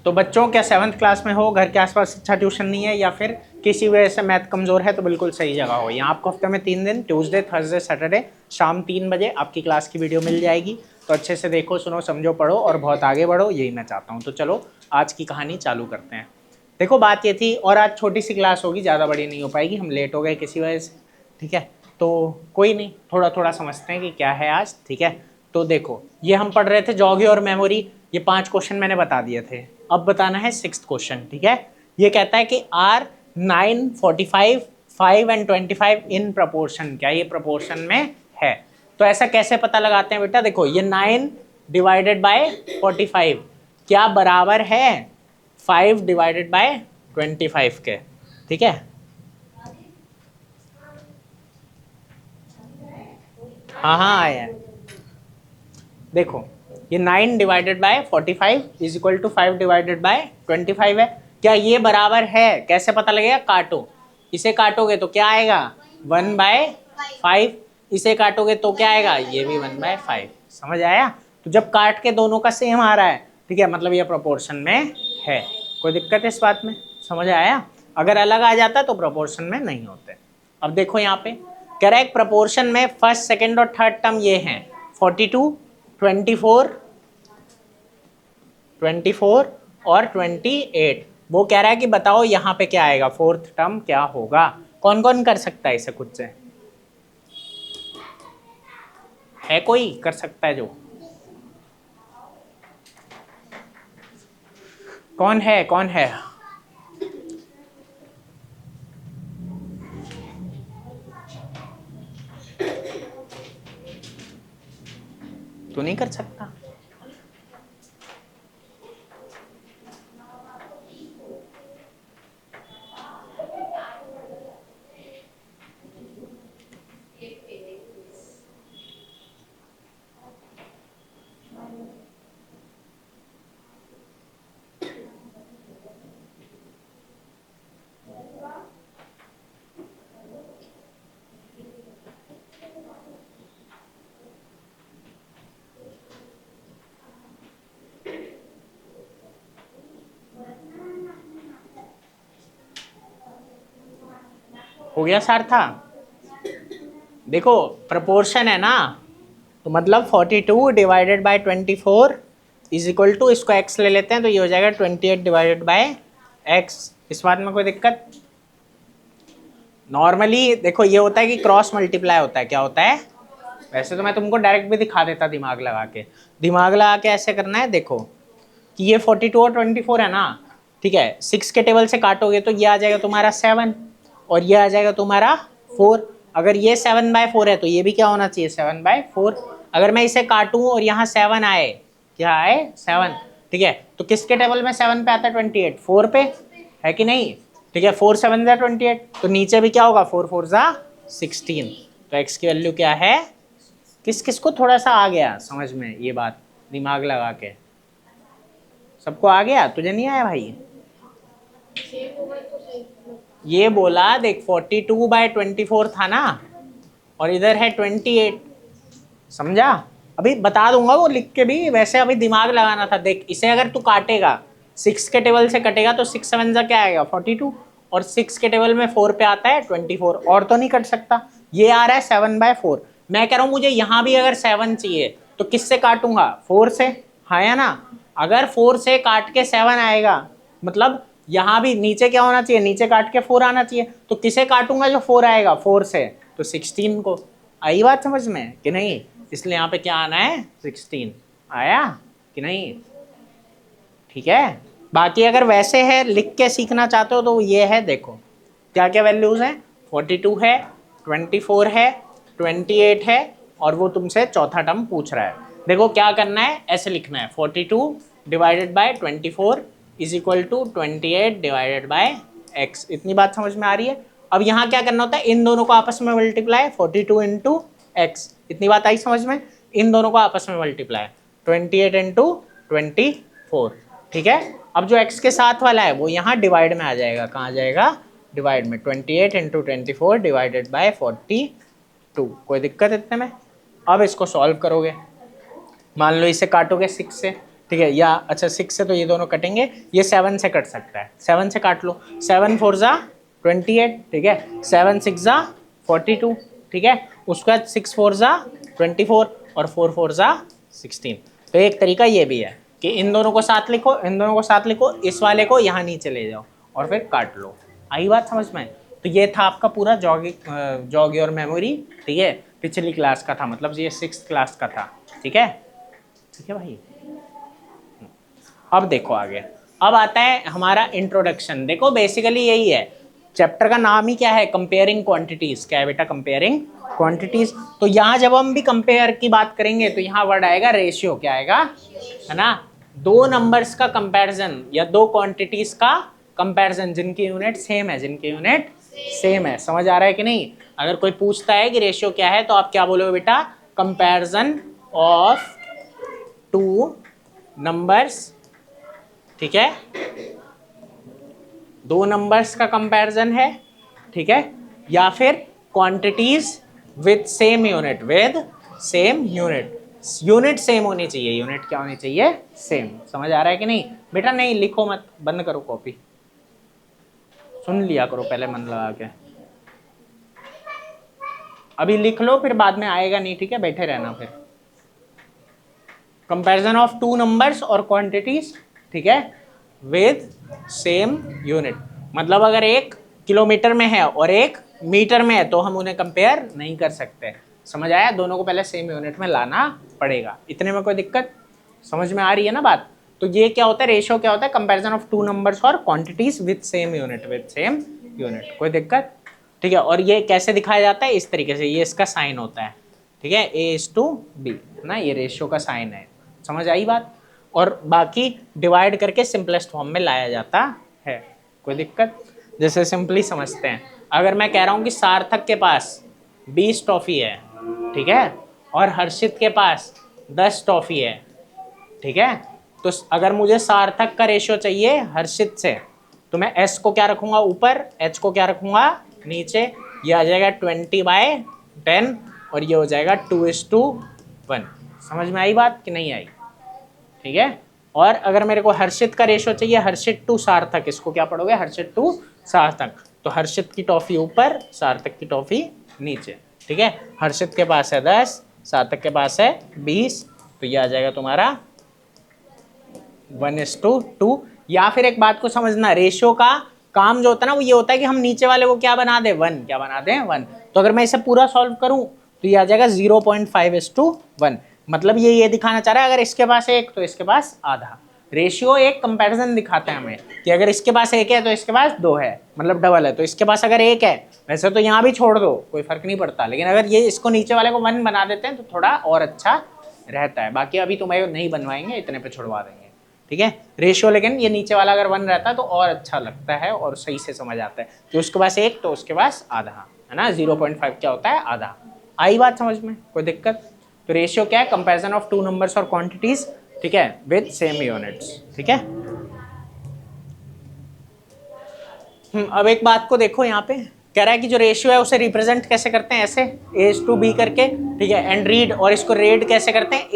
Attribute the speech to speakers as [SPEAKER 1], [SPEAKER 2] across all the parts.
[SPEAKER 1] तो बच्चों, क्या 7th क्लास में हो, घर के आसपास अच्छा ट्यूशन नहीं है, या फिर किसी वजह से मैथ कमज़ोर है, तो बिल्कुल सही जगह हो। यहाँ आपको हफ्ते में 3 दिन, ट्यूसडे, थर्सडे, सैटरडे शाम 3 बजे आपकी क्लास की वीडियो मिल जाएगी। तो अच्छे से देखो, सुनो, समझो, पढ़ो और बहुत आगे बढ़ो, यही मैं चाहता हूँ। तो चलो आज की कहानी चालू करते हैं। देखो बात ये थी, और आज छोटी सी क्लास होगी, ज़्यादा बड़ी नहीं हो पाएगी, हम लेट हो गए किसी वजह से, ठीक है। तो कोई नहीं, थोड़ा थोड़ा समझते हैं कि क्या है आज, ठीक है। तो देखो, ये हम पढ़ रहे थे जॉगी और मेमोरी, ये 5 क्वेश्चन मैंने बता दिए थे। अब बताना है 6th क्वेश्चन, ठीक है। ये कहता है कि आर 9, 45, 5 एंड 25 इन प्रपोर्शन, क्या ये प्रपोर्शन में है? तो ऐसा कैसे पता लगाते हैं बेटा? देखो, ये 9 डिवाइडेड बाय 45 क्या बराबर है 5 डिवाइडेड बाय 25 के, ठीक है। हाँ आया है। देखो, ये 9 divided by 45 is equal to 5 divided by 25 है। क्या ये बराबर है? कैसे पता लगेगा? काटो, इसे काटोगे तो क्या आएगा? 1/5। इसे काटोगे तो क्या आएगा? ये भी 1/5। समझ आया? तो जब काट के दोनों का सेम आ रहा है, ठीक है, मतलब ये प्रोपोर्शन में है। कोई दिक्कत है इस बात में? समझ आया? अगर अलग आ जाता तो प्रोपोर्शन में नहीं होते। अब देखो यहाँ पे कह रहा है प्रपोर्शन में फर्स्ट, सेकंड और थर्ड टर्म ये हैं 42, 24, 24 और 28। वो कह रहा है कि बताओ यहाँ पे क्या आएगा, फोर्थ टर्म क्या होगा? कौन कौन कर सकता है इसे खुद से? है कोई कर सकता है जो? कौन है, कौन है? तू नहीं कर सकता? हो गया सार्था? देखो प्रपोर्शन है ना, तो मतलब 42 divided by 24 is equal to, इसको x ले लेते हैं तो ये हो जाएगा 28 डिवाइडेड बाय x। इस बात में कोई दिक्कत? नॉर्मली देखो ये होता है कि क्रॉस मल्टीप्लाई होता है। क्या होता है? वैसे तो मैं तुमको डायरेक्ट भी दिखा देता दिमाग लगा के। दिमाग लगा के ऐसे करना है, देखो कि ये 42 और 24 है ना, ठीक है। 6 के टेबल से काटोगे तो ये आ जाएगा तुम्हारा 7 और ये आ जाएगा तुम्हारा 4। अगर ये 7/4 है तो ये भी क्या होना चाहिए? 7/4। अगर मैं इसे काटूं और यहाँ 7 आए, क्या आए? 7, ठीक है। तो किसके टेबल में 7 पे आता है? 28, 4 पे, है कि नहीं? ठीक है, 4 7 जा 28, तो नीचे भी क्या होगा? 4 4 जा 16। तो x की वैल्यू क्या है? किस किस को थोड़ा सा आ गया समझ में ये बात? दिमाग लगा के सबको आ गया? तुझे नहीं आया भाई? ये बोला देख 42/24 था ना, और इधर है 28। समझा? अभी बता दूंगा वो लिख के भी, वैसे अभी दिमाग लगाना था। देख इसे अगर तू काटेगा, 6 के टेबल से कटेगा तो 6 7 जा क्या आएगा? 42, और 6 के टेबल में 4 पे आता है 24, और तो नहीं कट सकता। ये आ रहा है 7/4। मैं कह रहा हूँ मुझे यहाँ भी अगर 7 चाहिए तो किससे काटूंगा? 4 से, हाँ या ना? अगर 4 से काट के 7 आएगा, मतलब यहाँ भी नीचे क्या होना चाहिए? नीचे काट के 4 आना चाहिए। तो किसे काटूंगा जो 4 आएगा? 4 से, तो 16 को। आई बात समझ में कि नहीं? इसलिए यहाँ पे क्या आना है? 16। आया कि नहीं? ठीक है। बाकी अगर वैसे है लिख के सीखना चाहते हो तो ये है, देखो क्या क्या वैल्यूज हैं। 42 है, 24 है, 28 है, और वो तुमसे चौथा टर्म पूछ रहा है। देखो क्या करना है, ऐसे लिखना है 42 divided by 24 is equal to 28 divided by x। इतनी बात समझ में आ रही है? अब यहाँ क्या करना होता है? इन दोनों को आपस में मल्टीप्लाई, 42 इंटू एक्स। इतनी बात आई समझ में? इन दोनों को आपस में मल्टीप्लाई 28 इंटू 24, ठीक है। अब जो x के साथ वाला है वो यहाँ डिवाइड में आ जाएगा। कहाँ आ जाएगा? डिवाइड में। 28 इंटू 24 डिवाइडेड बाय 42। कोई दिक्कत इतने में? अब इसको सॉल्व करोगे, मान लो इसे काटोगे 6 से, ठीक है, या अच्छा 6 से तो ये दोनों कटेंगे, ये 7 से कट सकता है, 7 से काट लो, 7 4 जा 28, ठीक है, 7 6 जा 42, ठीक है, उसके बाद 6 4 जा 24 और 4 4 जा 16। तो एक तरीका ये भी है कि इन दोनों को साथ लिखो, इन दोनों को साथ लिखो, इस वाले को यहाँ नीचे ले जाओ और फिर काट लो। आई बात समझ में? तो ये था आपका पूरा जॉग योर मेमोरी, ठीक है, पिछली क्लास का था, मतलब ये 6th क्लास का था, ठीक है, ठीक है भाई। अब देखो आगे, अब आता है हमारा इंट्रोडक्शन। देखो बेसिकली यही है, चैप्टर का नाम ही क्या है, कंपेयरिंग क्वांटिटीज। क्या है बेटा? Comparing quantities. तो यहाँ जब हम भी कंपेयर की बात करेंगे तो यहाँ वर्ड आएगा रेशियो। क्या आएगा? है ना, दो नंबर्स का कंपैरिजन या दो क्वांटिटीज का कंपैरिजन जिनकी यूनिट सेम है, जिनकी यूनिट सेम है। समझ आ रहा है कि नहीं? अगर कोई पूछता है कि रेशियो क्या है तो आप क्या बोलोगे बेटा? कंपैरिजन ऑफ टू नंबर्स, ठीक है, दो नंबर्स का कंपैरिजन है, ठीक है, या फिर quantities with same unit, with same unit. Unit same होनी चाहिए, यूनिट क्या होनी चाहिए? सेम। समझ आ रहा है कि नहीं बेटा? नहीं लिखो मत, बंद करो कॉपी, सुन लिया करो पहले मन लगा के। अभी लिख लो फिर बाद में आएगा नहीं, ठीक है, बैठे रहना फिर। कंपैरिजन ऑफ टू नंबर्स और क्वांटिटीज, ठीक है, विद सेम यूनिट। मतलब अगर एक किलोमीटर में है और एक मीटर में है तो हम उन्हें कंपेयर नहीं कर सकते। समझ आया? दोनों को पहले सेम यूनिट में लाना पड़ेगा। इतने में कोई दिक्कत समझ में आ रही है ना बात? तो ये क्या होता है? रेशियो क्या होता है? कंपैरिजन ऑफ टू नंबर्स और quantities with same unit, with same unit. कोई दिक्कत? ठीक है। और ये कैसे दिखाया जाता है? इस तरीके से, ये इसका साइन होता है, ठीक है, A/B ना, ये रेशियो का साइन है। समझ आई बात? और बाकी डिवाइड करके सिंपलेस्ट फॉर्म में लाया जाता है। कोई दिक्कत? जैसे सिंपली समझते हैं, अगर मैं कह रहा हूँ कि सार्थक के पास 20 टॉफी है, ठीक है, और हर्षित के पास 10 टॉफी है, ठीक है, तो अगर मुझे सार्थक का रेशियो चाहिए हर्षित से तो मैं S को क्या रखूंगा? ऊपर, H को क्या रखूंगा? नीचे। ये आ जाएगा 20/10 और ये हो जाएगा 2:1। समझ में आई बात कि नहीं आई? ठीक है। और अगर मेरे को हर्षित का रेशियो चाहिए, हर्षित टू सार्थक, इसको क्या पढ़ोगे? हर्षित टू सार्थक। तो हर्षित की टॉफी ऊपर, सार्थक की टॉफी नीचे, ठीक है। हर्षित के पास है 10, सार्थक के पास है 20, तो ये आ जाएगा तुम्हारा 1:2। या फिर एक बात को समझना, रेशियो का काम जो होता है ना वो ये होता है कि हम नीचे वाले को क्या बना दें? 1। क्या बना दें? 1। तो अगर मैं इसे पूरा सॉल्व करूं तो ये आ जाएगा 0.5:1। मतलब ये दिखाना चाह रहा है अगर इसके पास एक तो इसके पास आधा। रेशियो एक कंपैरिजन दिखाता है हमें कि अगर इसके पास एक है तो इसके पास 2 है, मतलब डबल है। तो इसके पास अगर एक है, वैसे तो यहाँ भी छोड़ दो, कोई फर्क नहीं पड़ता, लेकिन अगर ये इसको नीचे वाले को 1 बना देते हैं तो थोड़ा और अच्छा रहता है। बाकी अभी तुम्हें नहीं बनवाएंगे, इतने पे छुड़वा देंगे, ठीक है। रेशियो लेकिन ये नीचे वाला अगर 1 रहता है तो और अच्छा लगता है और सही से समझ आता है कि उसके पास एक तो उसके पास आधा, है ना। 0.5 क्या होता है? आधा। आई बात समझ में? कोई दिक्कत? तो रेशियो क्या है? कंपैरिजन ऑफ टू नंबर्स और क्वांटिटीज, ठीक है, विद सेम यूनिट्स, ठीक है। अब एक बात को देखो, यहाँ पे कह रहा है कि जो रेशियो है उसे रिप्रेजेंट कैसे करते हैं? ऐसे A/B करके, ठीक है, एंड रीड, और इसको रेड कैसे करते हैं?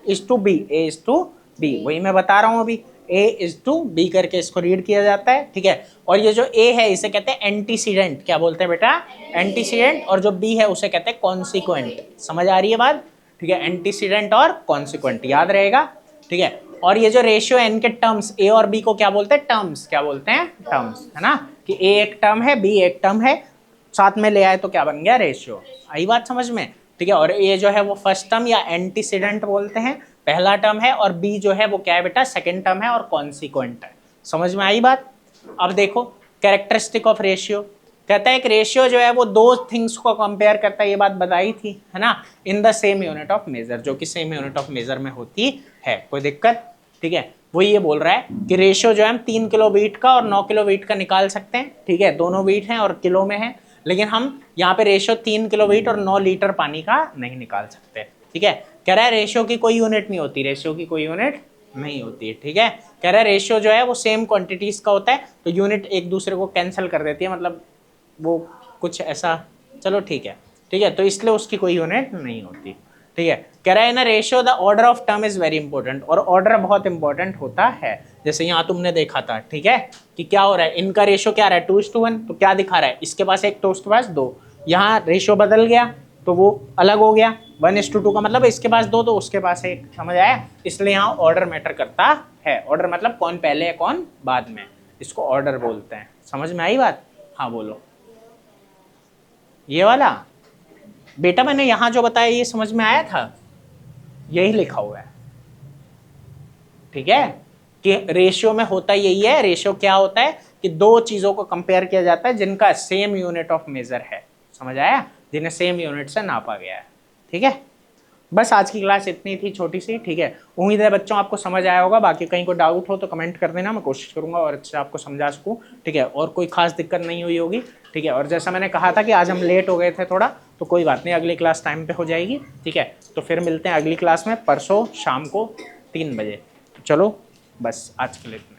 [SPEAKER 1] A/B, A/B। वही मैं बता रहा हूँ अभी, A/B करके इसको रीड किया जाता है, ठीक है। और ये जो A है इसे कहते हैं एंटीसीडेंट। क्या बोलते हैं बेटा? एंटीसीडेंट। और जो B है उसे कहते हैं कॉन्सिक्वेंट। समझ आ रही है बात? ठीक है, एंटीसीडेंट और कॉन्सिक्वेंट, याद रहेगा, ठीक है। और ये जो रेशियो है इनके टर्म्स, A और B को क्या बोलते हैं? टर्म्स। क्या बोलते हैं? टर्म्स, है ना, कि A एक टर्म है, B एक टर्म है, साथ में ले आए तो क्या बन गया? रेशियो। आई बात समझ में? ठीक है। और A जो है वो फर्स्ट टर्म या एंटीसीडेंट बोलते हैं, पहला टर्म है, और B जो है वो क्या है बेटा? सेकेंड टर्म है और कॉन्सिक्वेंट है। समझ में आई बात? अब देखो कैरेक्टरिस्टिक ऑफ रेशियो, कहता है कि रेशियो जो है वो दो थिंग्स को कंपेयर करता है, ये बात बताई थी, है ना, in the same unit of measure, जो कि सेम यूनिट ऑफ मेजर में होती है। कोई दिक्कत? ठीक है। वो ये बोल रहा है कि रेशियो जो है हम 3 किलो व्हीट का और 9 किलो व्हीट का निकाल सकते हैं, ठीक है, दोनों व्हीट हैं और किलो में है, लेकिन हम यहाँ पे रेशियो 3 किलो व्हीट और 9 लीटर पानी का नहीं निकाल सकते, ठीक है। कह रहा है रेशियो की कोई यूनिट नहीं होती, रेशियो की कोई यूनिट नहीं होती है, ठीक है। कह रहा है रेशियो जो है वो सेम क्वांटिटीज का होता है, तो यूनिट एक दूसरे को कैंसिल कर देती है, मतलब वो कुछ ऐसा, चलो ठीक है, ठीक है, तो इसलिए उसकी कोई यूनिट नहीं होती, ठीक है, कह रहा है ना ratio the order of term is very important, और ऑर्डर बहुत इंपॉर्टेंट होता है। जैसे यहाँ तुमने देखा था, ठीक है, कि क्या हो रहा है, इनका रेशियो क्या रहा है 2:1, तो क्या दिखा रहा है, इसके पास 1 तो उसके पास 2, यहाँ रेशियो बदल गया तो वो अलग हो गया, 1:2 का मतलब इसके पास 2 तो उसके पास 1, समझ आया। इसलिए यहाँ ऑर्डर मैटर करता है। ऑर्डर मतलब कौन पहले है कौन बाद में, इसको ऑर्डर बोलते हैं। समझ में आई बात? हाँ बोलो। ये वाला बेटा मैंने यहां जो बताया ये समझ में आया था, यही लिखा हुआ है, ठीक है, कि रेशियो में होता यही है। रेशियो क्या होता है कि दो चीजों को कंपेयर किया जाता है जिनका सेम यूनिट ऑफ मेजर है, समझ आया, जिन्हें सेम यूनिट से नापा गया है। ठीक है, बस आज की क्लास इतनी थी छोटी सी, ठीक है। उम्मीद है बच्चों आपको समझ आया होगा। बाकी कहीं को डाउट हो तो कमेंट कर देना, मैं कोशिश करूंगा और अच्छे आपको समझा सकूं, ठीक है। और कोई खास दिक्कत नहीं हुई होगी, ठीक है। और जैसा मैंने कहा था कि आज हम लेट हो गए थे थोड़ा, तो कोई बात नहीं, अगली क्लास टाइम पे हो जाएगी, ठीक है। तो फिर मिलते हैं अगली क्लास में परसों शाम को 3 बजे। चलो बस आज के लिए इतना।